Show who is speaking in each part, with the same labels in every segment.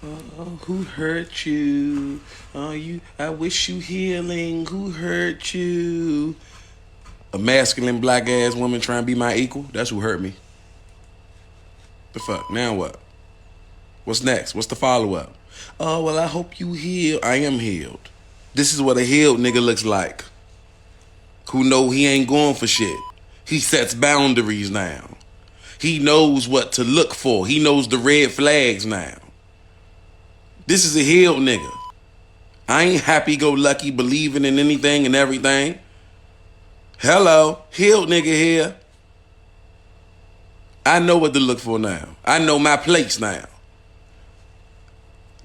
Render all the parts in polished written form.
Speaker 1: Who hurt you? I wish you healing. Who hurt you? A masculine black ass woman trying to be my equal. That's who hurt me. The fuck? Now what? What's next? What's the follow up? Oh, well, I hope you heal. I am healed. This is what a healed nigga looks like. Who know he ain't going for shit. He sets boundaries now. He knows what to look for. He knows the red flags now. This is a healed nigga. I ain't happy-go-lucky believing in anything and everything. Hello, healed nigga here. I know what to look for now. I know my place now.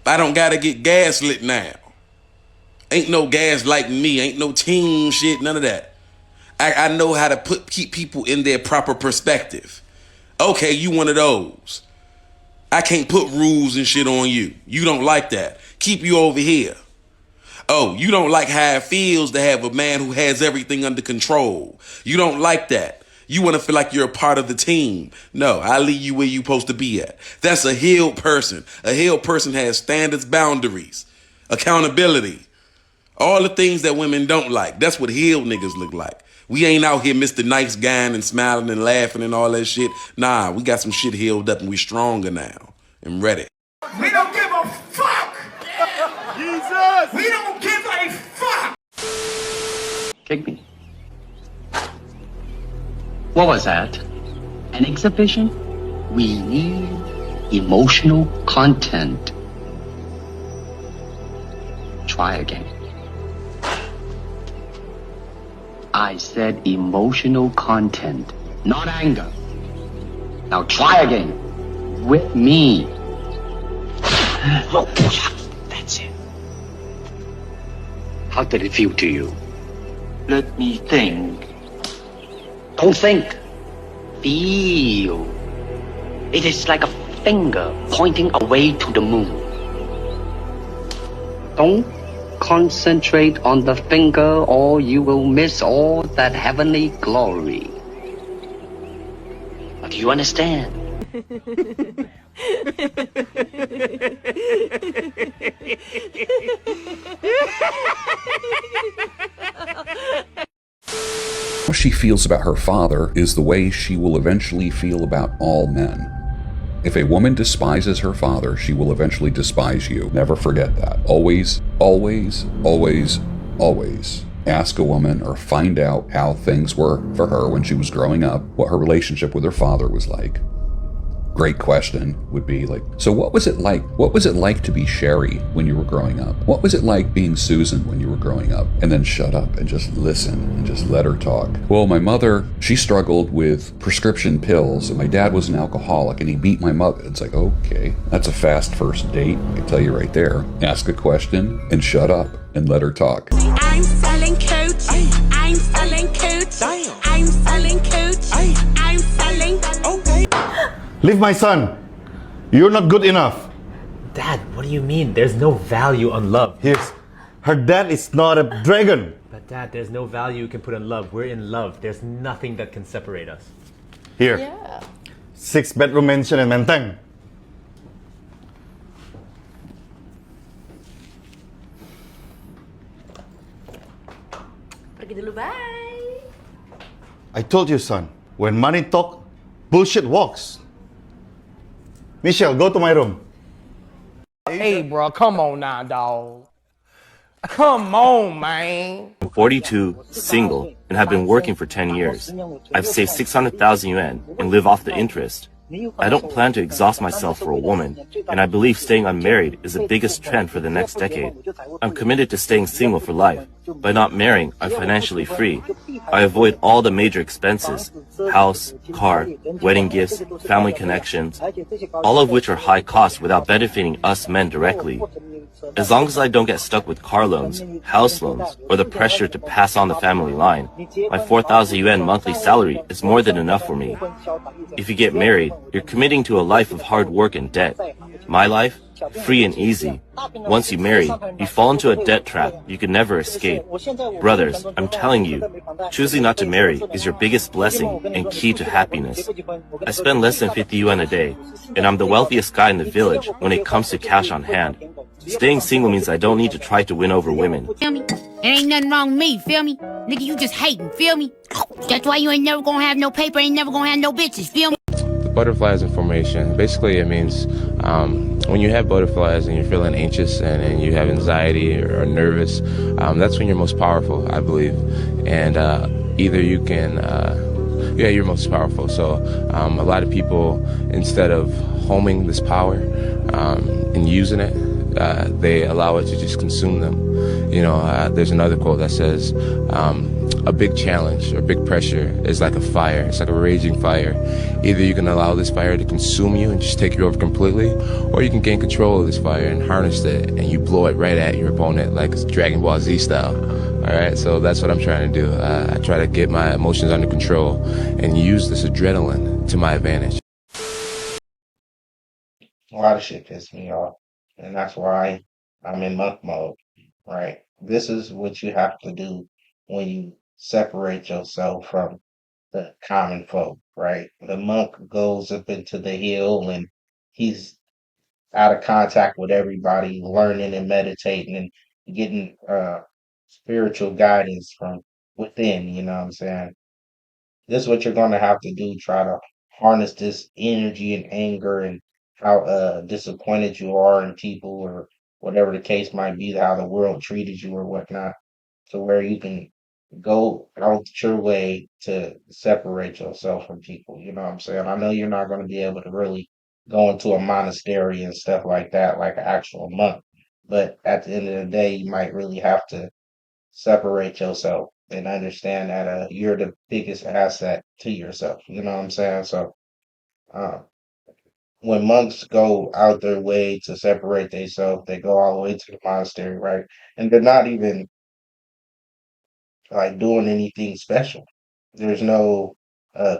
Speaker 1: I don't gotta get gaslit now. Ain't no gaslighting me. Ain't no team shit, none of that. I know how to keep people in their proper perspective. Okay, you one of those. I can't put rules and shit on you. You don't like that. Keep you over here. Oh, you don't like how it feels to have a man who has everything under control. You don't like that. You want to feel like you're a part of the team. No, I leave you where you're supposed to be at. That's a healed person. A healed person has standards, boundaries, accountability, all the things that women don't like. That's what healed niggas look like. We ain't out here Mr. Nice Guy and smiling and laughing and all that shit. Nah, we got some shit healed up and we stronger now and ready.
Speaker 2: We don't give a fuck! Jesus! We don't give a fuck!
Speaker 3: Kick me. What was that? An exhibition? We need emotional content. Try again. I said emotional content, not anger. Now try again. With me. That's it. How did it feel to you? Let me think. Don't think. Feel. It is like a finger pointing away to the moon. Don't concentrate on the finger or you will miss all that heavenly glory. Do you understand?
Speaker 4: What she feels about her father is the way she will eventually feel about all men. If a woman despises her father, she will eventually despise you. Never forget that. Always, always, always, always ask a woman or find out how things were for her when she was growing up, what her relationship with her father was like. Great question would be like, so what was it like? What was it like to be Sherry when you were growing up? What was it like being Susan when you were growing up? And then shut up and just listen and just let her talk. Well, my mother, she struggled with prescription pills and my dad was an alcoholic and he beat my mother. It's like, okay, that's a fast first date. I can tell you right there. Ask a question and shut up and let her talk.
Speaker 5: I'm selling coach. I'm selling coach. I'm selling coach. I'm selling. Okay.
Speaker 6: Leave my son. You're not good enough.
Speaker 7: Dad, what do you mean? There's no value on love.
Speaker 6: Her dad is not a dragon.
Speaker 7: But Dad, there's no value you can put on love. We're in love. There's nothing that can separate us.
Speaker 6: Here.
Speaker 5: Yeah.
Speaker 6: 6-bedroom mansion in Menteng.
Speaker 5: Pergi dulu, bye.
Speaker 6: I told you, son, when money talk, bullshit walks. Michelle, go to my room.
Speaker 8: Hey, bro, come on now, dog. Come on, man.
Speaker 9: I'm 42, single, and have been working for 10 years. I've saved 600,000 yuan and live off the interest. I don't plan to exhaust myself for a woman, and I believe staying unmarried is the biggest trend for the next decade. I'm committed to staying single for life. By not marrying, I'm financially free. I avoid all the major expenses, house, car, wedding gifts, family connections, all of which are high cost without benefiting us men directly. As long as I don't get stuck with car loans, house loans, or the pressure to pass on the family line, my 4,000 yuan monthly salary is more than enough for me. If you get married, you're committing to a life of hard work and debt. My life free and easy. Once you marry, you fall into a debt trap you can never escape. Brothers, I'm telling you, choosing not to marry is your biggest blessing and key to happiness. I spend less than 50 yuan a day, and I'm the wealthiest guy in the village when it comes to cash on hand. Staying single means I don't need to try to win over women.
Speaker 5: Feel me? There ain't nothing wrong with me, feel me? Nigga, you just hating, feel me? That's why you ain't never gonna have no paper, ain't never gonna have no bitches, feel me?
Speaker 10: Butterflies in formation. Basically, it means when you have butterflies and you're feeling anxious and you have anxiety or nervous, that's when you're most powerful, I believe. And either you can, you're most powerful. So a lot of people, instead of homing this power and using it, they allow it to just consume them. You know, there's another quote that says, a big challenge or big pressure is like a fire. It's like a raging fire. Either you can allow this fire to consume you and just take you over completely, or you can gain control of this fire and harness it, and you blow it right at your opponent like it's Dragon Ball Z style. All right, so that's what I'm trying to do. I try to get my emotions under control and use this adrenaline to my advantage.
Speaker 11: A lot of shit pissed me off, and that's why I'm in monk mode, right? This is what you have to do when you separate yourself from the common folk, right? The monk goes up into the hill and he's out of contact with everybody, learning and meditating and getting spiritual guidance from within, you know what I'm saying? This is what you're gonna have to do, try to harness this energy and anger and how disappointed you are in people or whatever the case might be, how the world treated you or whatnot, to where you can go out your way to separate yourself from people. You know what I'm saying? I know you're not going to be able to really go into a monastery and stuff like that, like an actual monk. But at the end of the day, you might really have to separate yourself and understand that you're the biggest asset to yourself. You know what I'm saying? So uh, when monks go out their way to separate themselves, they go all the way to the monastery, right? And they're not even like doing anything special. There's no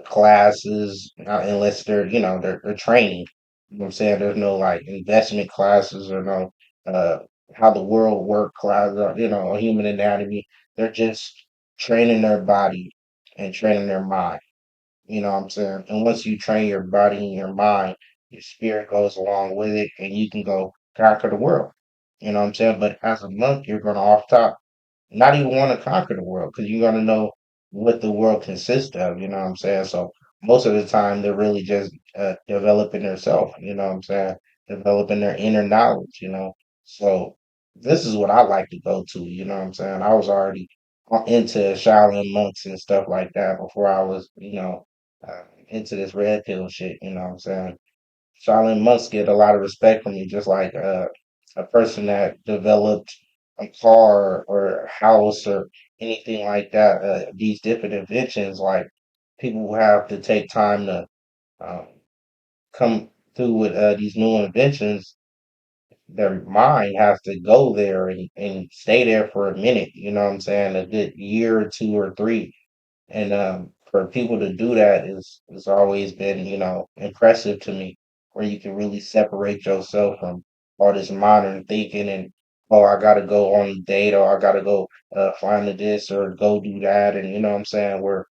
Speaker 11: classes unless they're they're training. You know what I'm saying? There's no like investment classes or no uh how the world work class or human anatomy. They're just training their body and training their mind. You know what I'm saying? And once you train your body and your mind, your spirit goes along with it and you can go conquer the world. You know what I'm saying? But as a monk, you're gonna off top not even want to conquer the world because you're going to know what the world consists of. You know what I'm saying? So most of the time, they're really just developing themselves. You know what I'm saying? Developing their inner knowledge. So this is what I like to go to. You know what I'm saying? I was already into Shaolin monks and stuff like that before I was, into this red pill shit. You know what I'm saying? Shaolin monks get a lot of respect from me, just like a person that developed a car or a house or anything like that. These different inventions, like people have to take time to um, come through with these new inventions. Their mind has to go there and stay there for a minute. You know what I'm saying? A good year or two or three and for people to do that is always been, impressive to me, where you can really separate yourself from all this modern thinking and oh, I gotta go on a date or I gotta go find a this or go do that, and you know what I'm saying? Where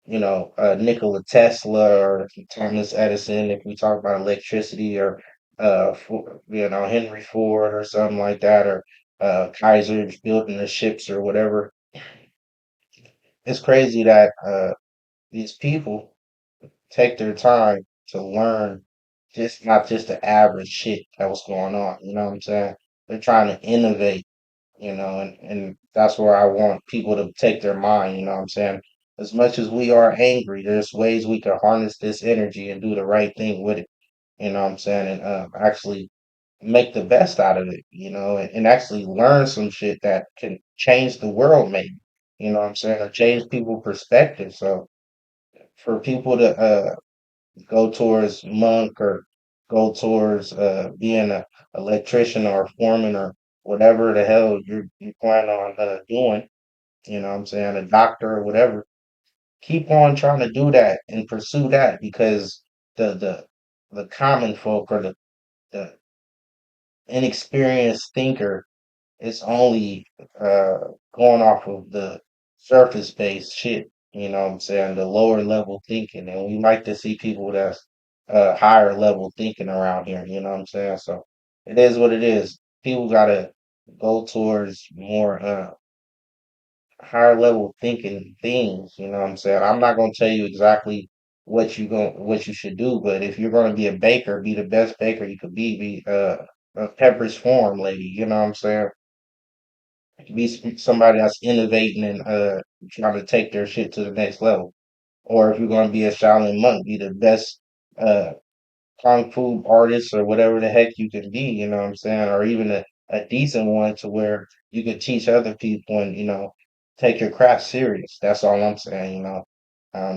Speaker 11: Nikola Tesla or Thomas Edison, if we talk about electricity, or Henry Ford or something like that, or Kaiser building the ships or whatever. It's crazy that these people take their time to learn just not just the average shit that was going on. You know what I'm saying? They're trying to innovate, and that's where I want people to take their mind, you know what I'm saying? As much as we are angry, there's ways we can harness this energy and do the right thing with it, you know what I'm saying? And actually make the best out of it, and actually learn some shit that can change the world maybe. You know what I'm saying? Or change people's perspective. So for people to go towards monk or go towards being a electrician or a foreman or whatever the hell you plan on doing, you know what I'm saying, a doctor or whatever, keep on trying to do that and pursue that because the the common folk or the inexperienced thinker is only going off of the surface based shit. You know what I'm saying? The lower level thinking, and we like to see people that's higher level thinking around here. You know what I'm saying? So it is what it is. People gotta go towards more higher level thinking things. You know what I'm saying? I'm not gonna tell you exactly what you should do, but if you're gonna be a baker, be the best baker you could be. Be a Pepperidge Farm lady. You know what I'm saying? Be somebody that's innovating and trying to take their shit to the next level. Or if you're gonna be a Shaolin monk, be the best uh kung fu artist or whatever the heck you can be, you know what I'm saying? Or even a decent one to where you can teach other people and, take your craft serious. That's all I'm saying, you know.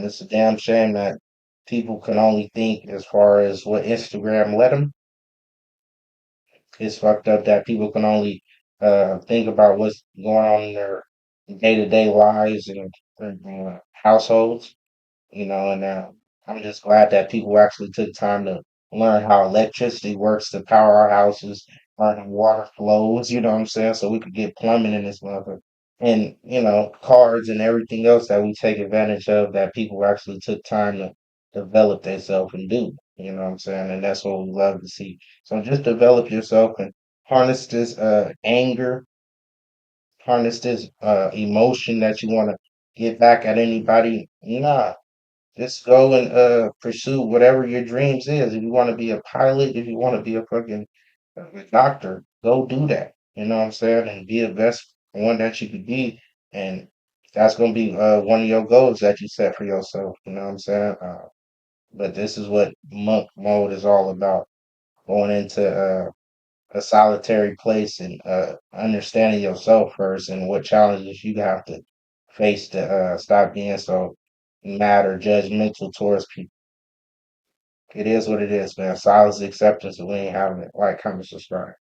Speaker 11: It's a damn shame that people can only think as far as what Instagram let them. It's fucked up that people can only think about what's going on in their day-to-day lives and households, and I'm just glad that people actually took time to learn how electricity works to power our houses, learn how water flows, you know what I'm saying? So we could get plumbing in this mother. And, cards and everything else that we take advantage of that people actually took time to develop themselves and do. You know what I'm saying? And that's what we love to see. So just develop yourself and harness this anger, harness this emotion that you want to get back at anybody. Nah, just go and pursue whatever your dreams is. If you want to be a pilot, if you want to be a fucking doctor, go do that. You know what I'm saying? And be the best one that you could be. And that's gonna be one of your goals that you set for yourself. You know what I'm saying? But this is what monk mode is all about. Going into a solitary place and understanding yourself first and what challenges you have to face to stop being so mad or judgmental towards people. It is what it is, man. Silence acceptance, and we ain't having it. Like, comment, subscribe.